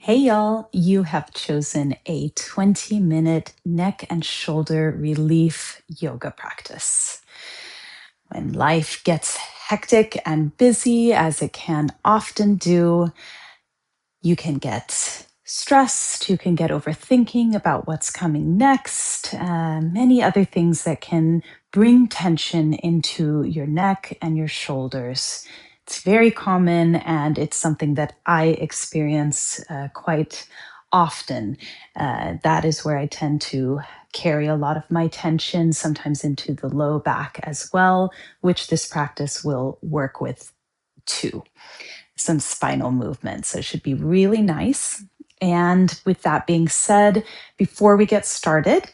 Hey y'all, you have chosen a 20-minute neck and shoulder relief yoga practice. When life gets hectic and busy, as it can often do, you can get stressed, you can get overthinking about what's coming next, many other things that can bring tension into your neck and your shoulders. It's very common and it's something that I experience quite often. That is where I tend to carry a lot of my tension, sometimes into the low back as well, which this practice will work with too, some spinal movement. So it should be really nice. And with that being said, before we get started,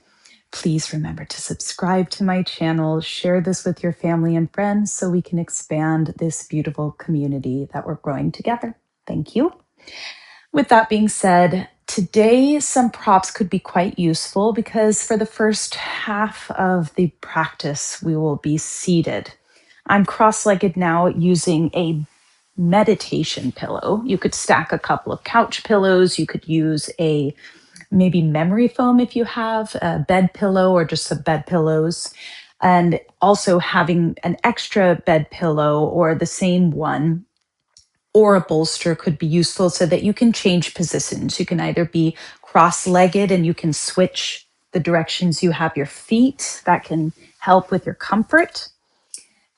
please remember to subscribe to my channel, share this with your family and friends so we can expand this beautiful community that we're growing together. Thank you. With that being said, today some props could be quite useful because for the first half of the practice, we will be seated. I'm cross-legged now using a meditation pillow. You could stack a couple of couch pillows. You could use a maybe memory foam if you have a bed pillow or just some bed pillows. And also having an extra bed pillow or the same one or a bolster could be useful so that you can change positions. You can either be cross-legged and you can switch the directions you have your feet. That can help with your comfort.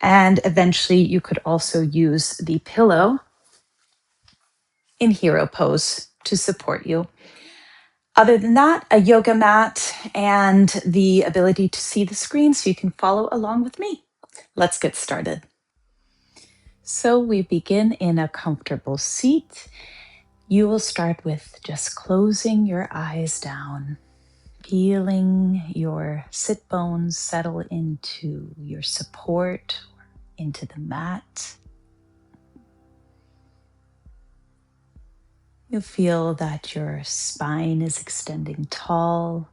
And eventually you could also use the pillow in hero pose to support you. Other than that, a yoga mat and the ability to see the screen so you can follow along with me. Let's get started. So we begin in a comfortable seat. You will start with just closing your eyes down, feeling your sit bones settle into your support, into the mat. You'll feel that your spine is extending tall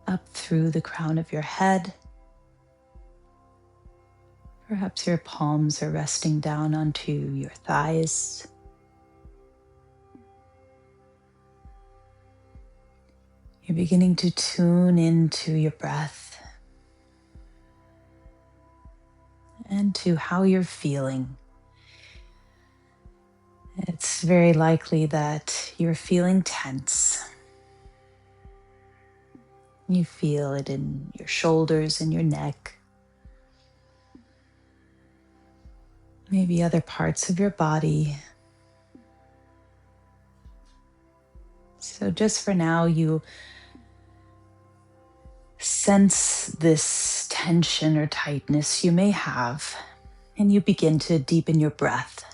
up through the crown of your head. Perhaps your palms are resting down onto your thighs. You're beginning to tune into your breath and to how you're feeling. It's very likely that you're feeling tense. You feel it in your shoulders and your neck. Maybe other parts of your body. So just for now, you sense this tension or tightness you may have, and you begin to deepen your breath,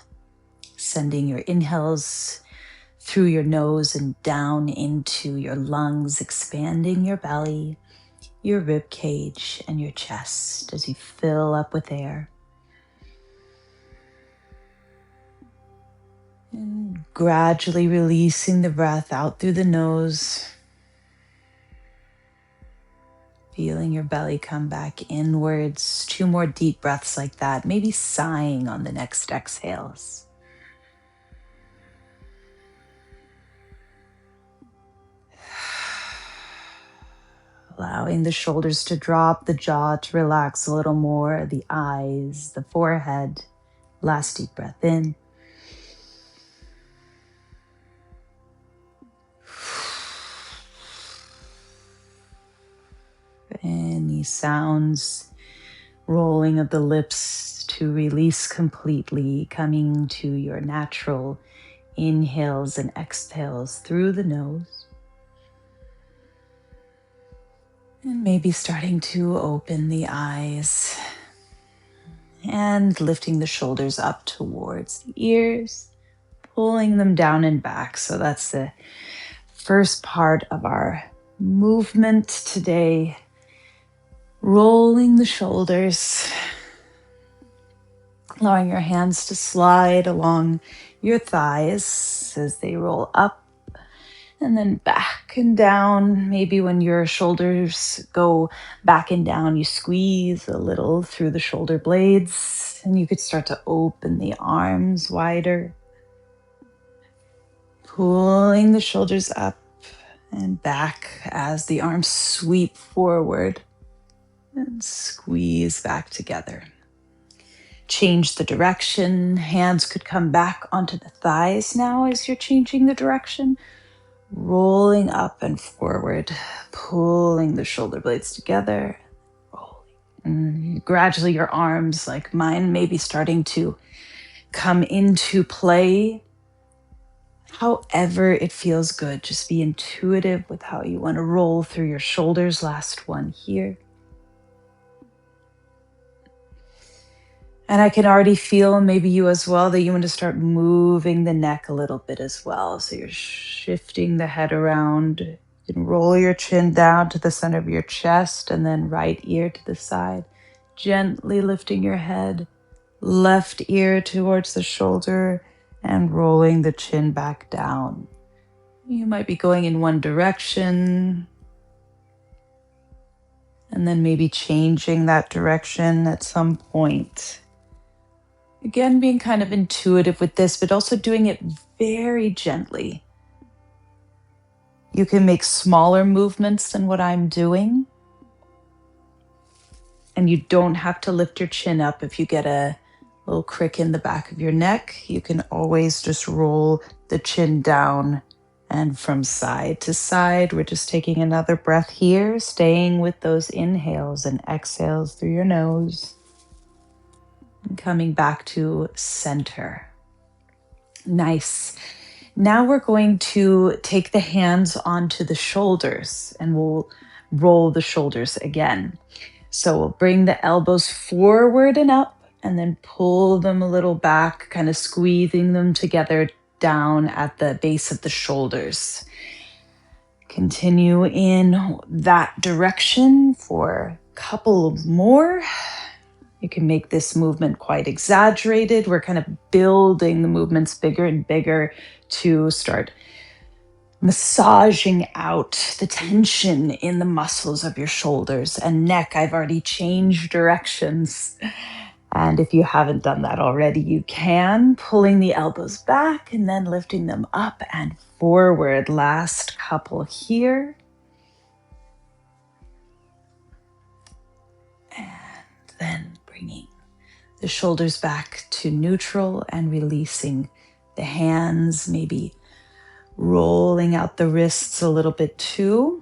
sending your inhales through your nose and down into your lungs, expanding your belly, your rib cage, and your chest as you fill up with air. And gradually releasing the breath out through the nose, feeling your belly come back inwards. 2 more deep breaths like that, maybe sighing on the next exhales. Allowing the shoulders to drop, the jaw to relax a little more, the eyes, the forehead. Last deep breath in. Any sounds, rolling of the lips to release completely, coming to your natural inhales and exhales through the nose. And maybe starting to open the eyes and lifting the shoulders up towards the ears, pulling them down and back. So that's the first part of our movement today. Rolling the shoulders, allowing your hands to slide along your thighs as they roll up and then back and down. Maybe when your shoulders go back and down, you squeeze a little through the shoulder blades, and you could start to open the arms wider. Pulling the shoulders up and back as the arms sweep forward and squeeze back together. Change the direction. Hands could come back onto the thighs now as you're changing the direction. Rolling up and forward, pulling the shoulder blades together, rolling. And gradually your arms, like mine, may be starting to come into play. However it feels good, just be intuitive with how you want to roll through your shoulders. Last one here. And I can already feel, maybe you as well, that you want to start moving the neck a little bit as well. So you're shifting the head around. You can roll your chin down to the center of your chest and then right ear to the side. Gently lifting your head, left ear towards the shoulder and rolling the chin back down. You might be going in one direction and then maybe changing that direction at some point. Again, being kind of intuitive with this, but also doing it very gently. You can make smaller movements than what I'm doing. And you don't have to lift your chin up if you get a little crick in the back of your neck. You can always just roll the chin down and from side to side. We're just taking another breath here, staying with those inhales and exhales through your nose. And coming back to center. Nice. Now we're going to take the hands onto the shoulders and we'll roll the shoulders again. So we'll bring the elbows forward and up and then pull them a little back, kind of squeezing them together down at the base of the shoulders. Continue in that direction for a couple more. You can make this movement quite exaggerated. We're kind of building the movements bigger and bigger to start massaging out the tension in the muscles of your shoulders and neck. I've already changed directions. And if you haven't done that already, you can. Pulling the elbows back and then lifting them up and forward. Last couple here. And then bringing the shoulders back to neutral and releasing the hands, maybe rolling out the wrists a little bit too.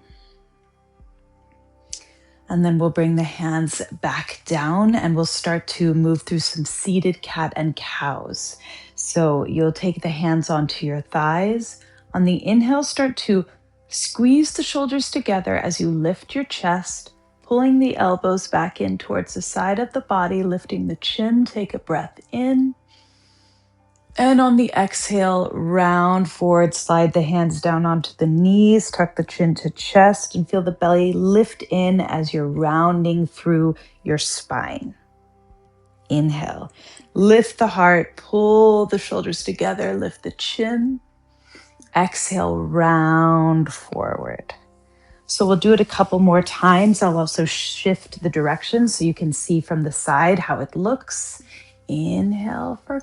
And then we'll bring the hands back down and we'll start to move through some seated cat and cows. So you'll take the hands onto your thighs. On the inhale, start to squeeze the shoulders together as you lift your chest, pulling the elbows back in towards the side of the body, lifting the chin. Take a breath in. And on the exhale, round forward, slide the hands down onto the knees, tuck the chin to chest, and feel the belly lift in as you're rounding through your spine. Inhale, lift the heart, pull the shoulders together, lift the chin. Exhale, round forward. So we'll do it a couple more times. I'll also shift the direction so you can see from the side how it looks. Inhale for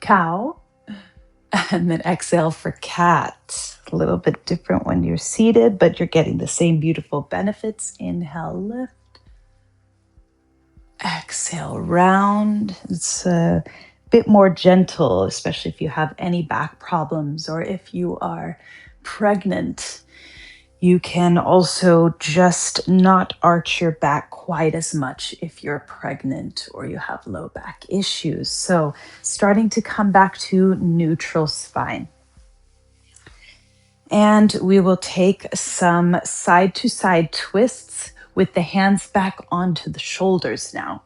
cow, and then exhale for cat. A little bit different when you're seated, but you're getting the same beautiful benefits. Inhale, lift. Exhale, round. It's a bit more gentle, especially if you have any back problems or if you are pregnant. You can also just not arch your back quite as much if you're pregnant or you have low back issues. So starting to come back to neutral spine. And we will take some side-to-side twists with the hands back onto the shoulders now.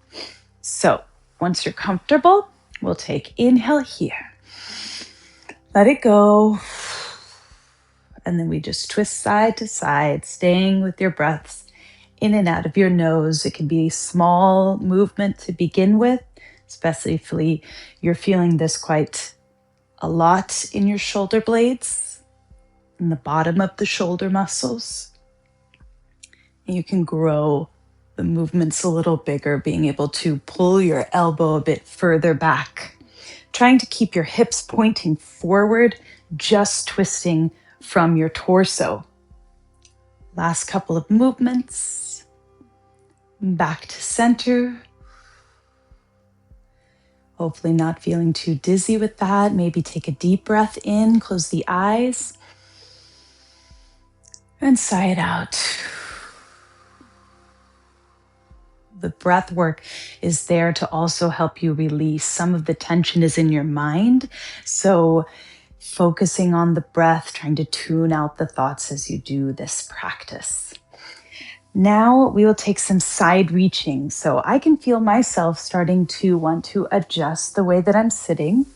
So once you're comfortable, we'll take inhale here. Let it go. And then we just twist side to side, staying with your breaths in and out of your nose. It can be a small movement to begin with, especially if you're feeling this quite a lot in your shoulder blades, in the bottom of the shoulder muscles. And you can grow the movements a little bigger, being able to pull your elbow a bit further back, trying to keep your hips pointing forward, just twisting from your torso. Last couple of movements. Back to center. Hopefully not feeling too dizzy with that. Maybe take a deep breath in, close the eyes, and sigh it out. The breath work is there to also help you release. Some of the tension is in your mind. So focusing on the breath, trying to tune out the thoughts as you do this practice. Now we will take some side reaching. So I can feel myself starting to want to adjust the way that I'm sitting.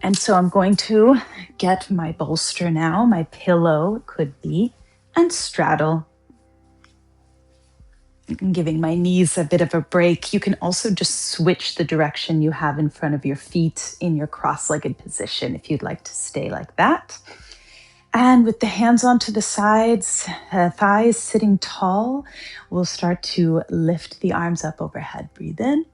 And so I'm going to get my bolster now, my pillow could be, and straddle. I'm giving my knees a bit of a break. You can also just switch the direction you have in front of your feet in your cross-legged position if you'd like to stay like that. And with the hands onto the sides, thighs sitting tall, we'll start to lift the arms up overhead. Breathe in.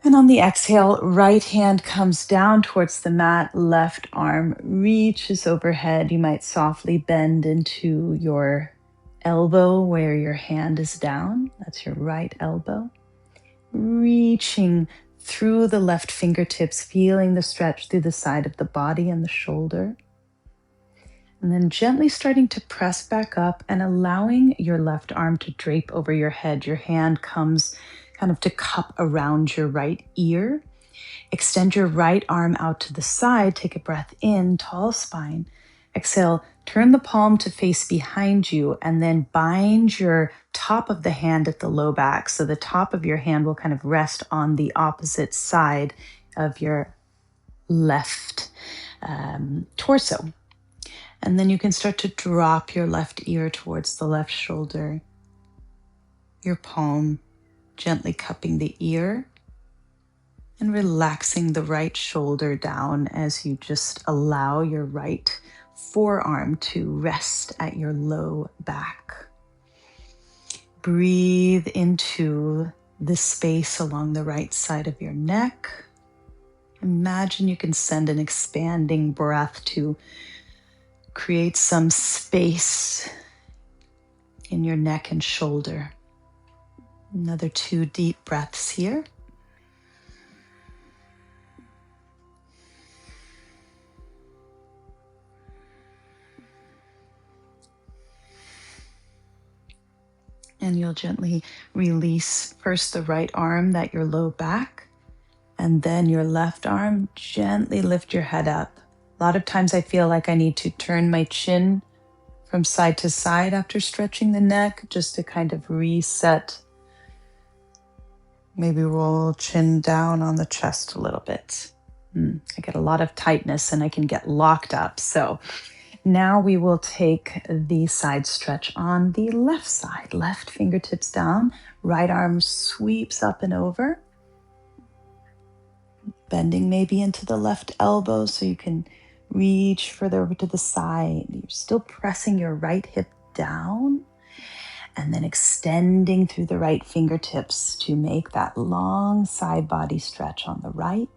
And on the exhale, right hand comes down towards the mat, left arm reaches overhead. You might softly bend into your elbow where your hand is down. That's your right elbow. Reaching through the left fingertips, feeling the stretch through the side of the body and the shoulder. And then gently starting to press back up and allowing your left arm to drape over your head. Your hand comes kind of to cup around your right ear. Extend your right arm out to the side. Take a breath in, tall spine. Exhale, turn the palm to face behind you and then bind your top of the hand at the low back. So the top of your hand will kind of rest on the opposite side of your left torso. And then you can start to drop your left ear towards the left shoulder, your palm gently cupping the ear and relaxing the right shoulder down as you just allow your right forearm to rest at your low back. Breathe into the space along the right side of your neck. Imagine you can send an expanding breath to create some space in your neck and shoulder. Another 2 deep breaths here. And you'll gently release first the right arm at your low back, and then your left arm. Gently lift your head up. A lot of times I feel like I need to turn my chin from side to side after stretching the neck, just to kind of reset. Maybe roll chin down on the chest a little bit. I get a lot of tightness and I can get locked up. So now we will take the side stretch on the left side. Left fingertips down, right arm sweeps up and over. Bending maybe into the left elbow so you can reach further over to the side. You're still pressing your right hip down and then extending through the right fingertips to make that long side body stretch on the right.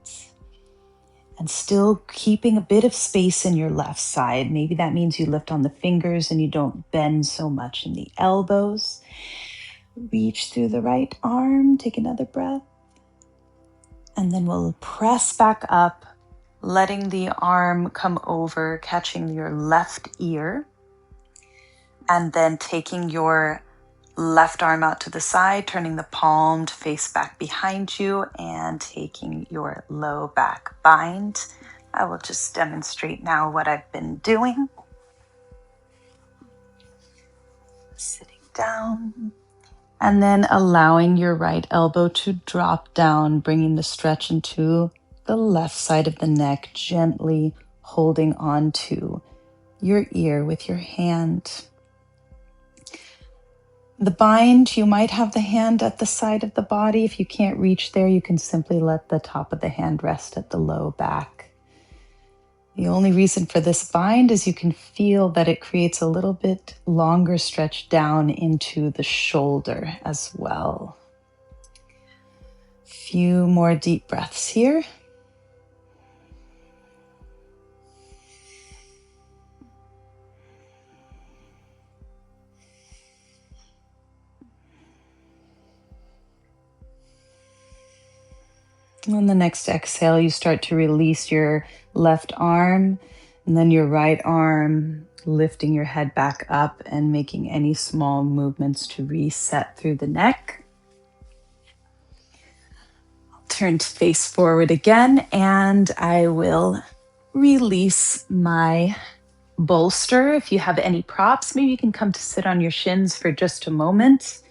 And still keeping a bit of space in your left side. Maybe that means you lift on the fingers and you don't bend so much in the elbows. Reach through the right arm, take another breath. And then we'll press back up, letting the arm come over, catching your left ear. And then taking your left arm out to the side, turning the palm to face back behind you and taking your low back bind. I will just demonstrate now what I've been doing. Sitting down and then allowing your right elbow to drop down, bringing the stretch into the left side of the neck, gently holding on to your ear with your hand. The bind, you might have the hand at the side of the body. If you can't reach there, you can simply let the top of the hand rest at the low back. The only reason for this bind is you can feel that it creates a little bit longer stretch down into the shoulder as well. Few more deep breaths here. On the next exhale, you start to release your left arm and then your right arm, lifting your head back up and making any small movements to reset through the neck. Turn to face forward again, and I will release my bolster. If you have any props, maybe you can come to sit on your shins for just a moment.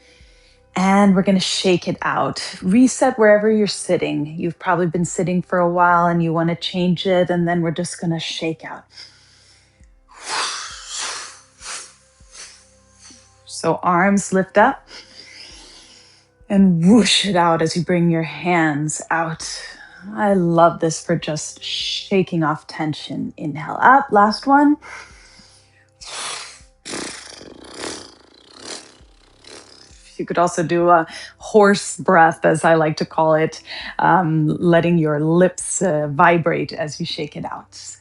And we're going to shake it out. Reset wherever you're sitting. You've probably been sitting for a while and you want to change it, and then we're just going to shake out. So arms lift up and whoosh it out as you bring your hands out. I love this for just shaking off tension. Inhale up, last one. You could also do a horse breath, as I like to call it, letting your lips vibrate as you shake it out.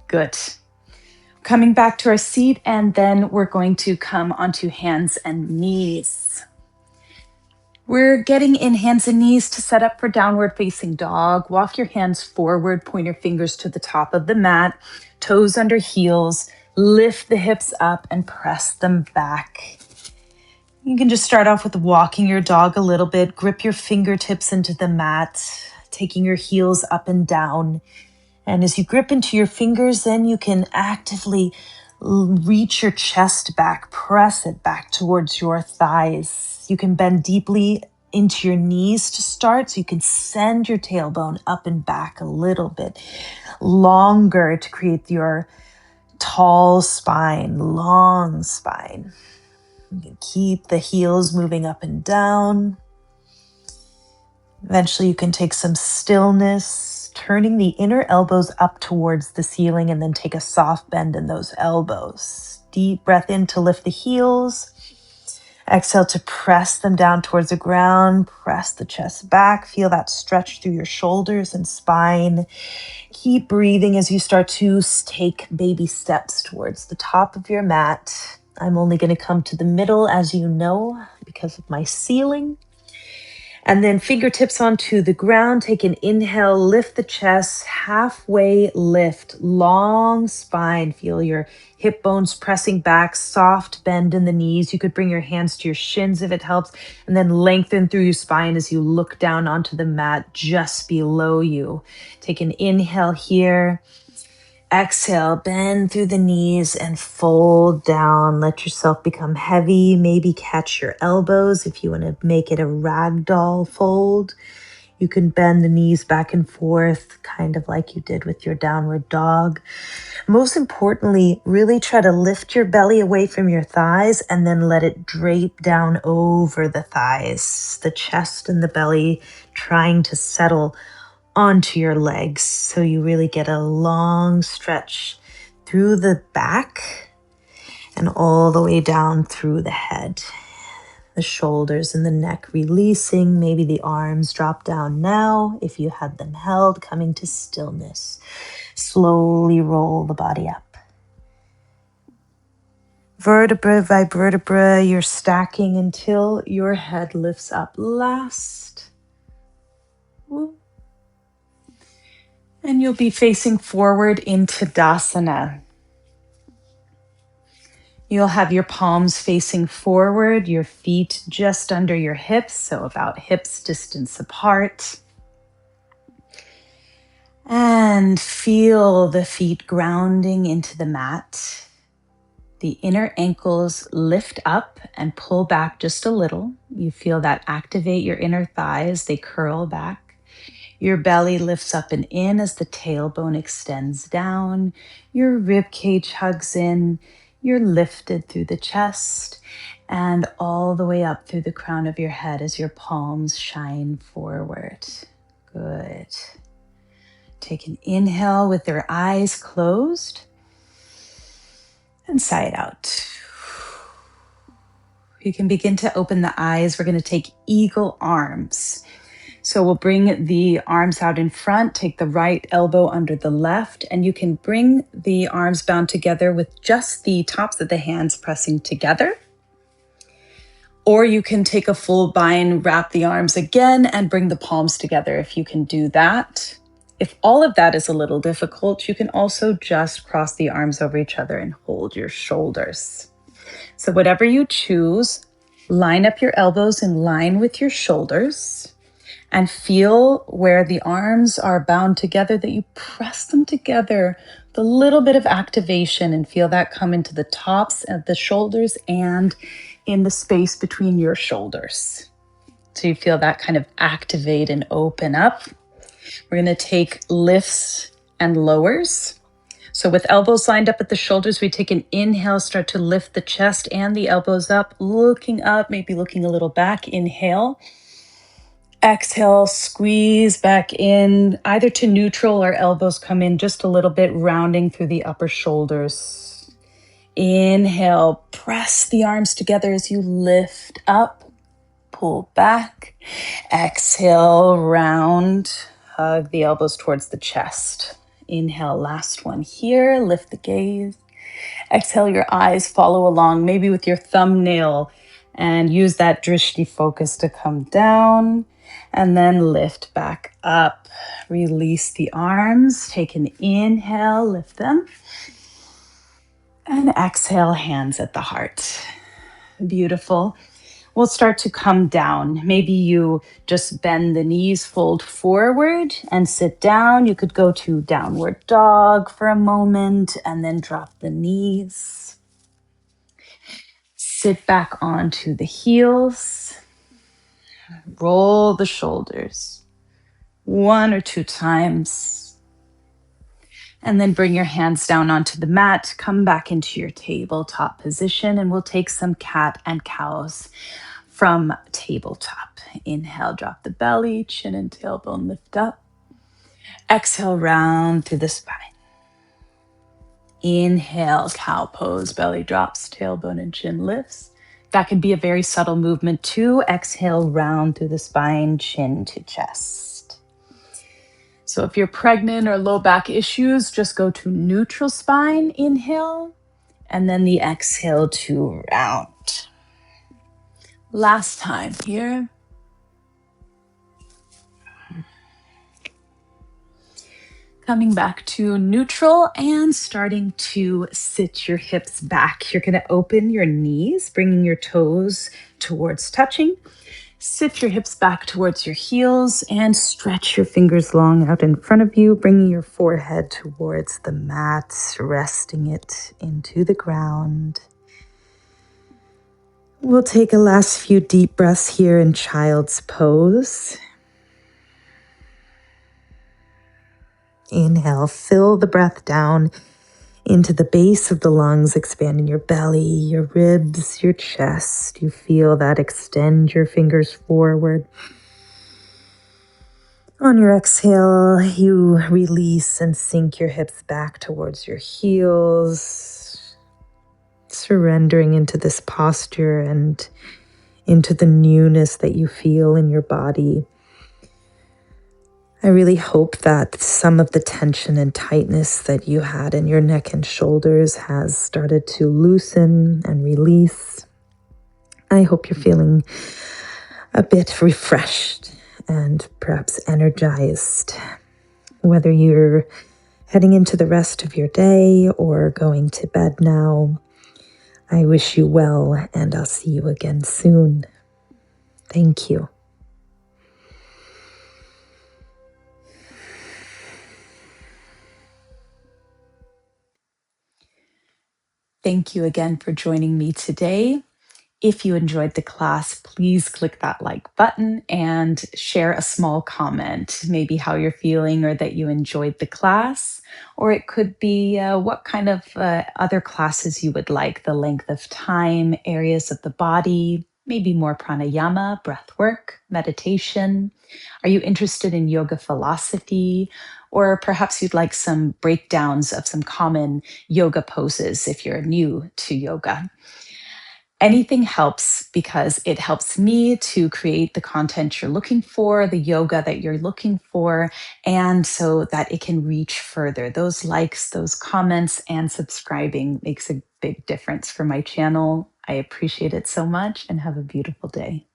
Good. Coming back to our seat, and then we're going to come onto hands and knees. We're getting in hands and knees to set up for downward facing dog. Walk your hands forward, point your fingers to the top of the mat, toes under heels, lift the hips up and press them back. You can just start off with walking your dog a little bit, grip your fingertips into the mat, taking your heels up and down. And as you grip into your fingers, then you can actively reach your chest back, press it back towards your thighs. You can bend deeply into your knees to start, so you can send your tailbone up and back a little bit longer to create your tall spine, long spine. You can keep the heels moving up and down. Eventually you can take some stillness, turning the inner elbows up towards the ceiling, and then take a soft bend in those elbows. Deep breath in to lift the heels. Exhale to press them down towards the ground. Press the chest back. Feel that stretch through your shoulders and spine. Keep breathing as you start to take baby steps towards the top of your mat. I'm only going to come to the middle, as you know, because of my ceiling. And then fingertips onto the ground. Take an inhale, lift the chest, halfway lift, long spine. Feel your hip bones pressing back, soft bend in the knees. You could bring your hands to your shins if it helps, and then lengthen through your spine as you look down onto the mat just below you. Take an inhale here. Exhale, bend through the knees and fold down. Let yourself become heavy. Maybe catch your elbows if you want to make it a ragdoll fold. You can bend the knees back and forth, kind of like you did with your downward dog. Most importantly, really try to lift your belly away from your thighs and then let it drape down over the thighs. The chest and the belly trying to settle onto your legs, so you really get a long stretch through the back and all the way down through the head. The shoulders and the neck releasing. Maybe the arms drop down now if you had them held, coming to stillness. Slowly roll the body up. Vertebra by vertebra, you're stacking until your head lifts up last. Woo. And you'll be facing forward in Tadasana. You'll have your palms facing forward, your feet just under your hips, so about hips distance apart. And feel the feet grounding into the mat. The inner ankles lift up and pull back just a little. You feel that activate your inner thighs, they curl back. Your belly lifts up and in as the tailbone extends down. Your rib cage hugs in. You're lifted through the chest and all the way up through the crown of your head as your palms shine forward. Good. Take an inhale with your eyes closed and sigh it out. You can begin to open the eyes. We're going to take eagle arms. So we'll bring the arms out in front, take the right elbow under the left, and you can bring the arms bound together with just the tops of the hands pressing together. Or you can take a full bind, wrap the arms again, and bring the palms together if you can do that. If all of that is a little difficult, you can also just cross the arms over each other and hold your shoulders. So whatever you choose, line up your elbows in line with your shoulders and feel where the arms are bound together, that you press them together with a little bit of activation, and feel that come into the tops of the shoulders and in the space between your shoulders. So you feel that kind of activate and open up. We're going to take lifts and lowers. So with elbows lined up at the shoulders, we take an inhale, start to lift the chest and the elbows up, looking up, maybe looking a little back. Inhale. Exhale, squeeze back in, either to neutral or elbows come in just a little bit, rounding through the upper shoulders. Inhale, press the arms together as you lift up, pull back. Exhale, round, hug the elbows towards the chest. Inhale, last one here, lift the gaze. Exhale, your eyes follow along, maybe with your thumbnail, and use that drishti focus to come down. And then lift back up. Release the arms. Take an inhale, lift them. And exhale, hands at the heart. Beautiful. We'll start to come down. Maybe you just bend the knees, fold forward, and sit down. You could go to downward dog for a moment and then drop the knees. Sit back onto the heels. Roll the shoulders 1 or 2 times. And then bring your hands down onto the mat. Come back into your tabletop position, and we'll take some cat and cows from tabletop. Inhale, drop the belly, chin and tailbone lift up. Exhale, round through the spine. Inhale, cow pose, belly drops, tailbone and chin lifts. That could be a very subtle movement too. Exhale, round through the spine, chin to chest. So if you're pregnant or low back issues, just go to neutral spine, inhale, and then the exhale to round. Last time here. Coming back to neutral and starting to sit your hips back. You're going to open your knees, bringing your toes towards touching. Sit your hips back towards your heels and stretch your fingers long out in front of you, bringing your forehead towards the mat, resting it into the ground. We'll take a last few deep breaths here in child's pose. Inhale, fill the breath down into the base of the lungs, expanding your belly, your ribs, your chest. You feel that extend your fingers forward. On your exhale, you release and sink your hips back towards your heels, surrendering into this posture and into the newness that you feel in your body. I really hope that some of the tension and tightness that you had in your neck and shoulders has started to loosen and release. I hope you're feeling a bit refreshed and perhaps energized, whether you're heading into the rest of your day or going to bed now. I wish you well, and I'll see you again soon. Thank you. Thank you again for joining me today. If you enjoyed the class, please click that like button and share a small comment, maybe how you're feeling or that you enjoyed the class. Or it could be what kind of other classes you would like, the length of time, areas of the body, maybe more pranayama, breath work, meditation. Are you interested in yoga philosophy? Or perhaps you'd like some breakdowns of some common yoga poses if you're new to yoga. Anything helps because it helps me to create the content you're looking for, the yoga that you're looking for, and so that it can reach further. Those likes, those comments, and subscribing makes a big difference for my channel. I appreciate it so much and have a beautiful day.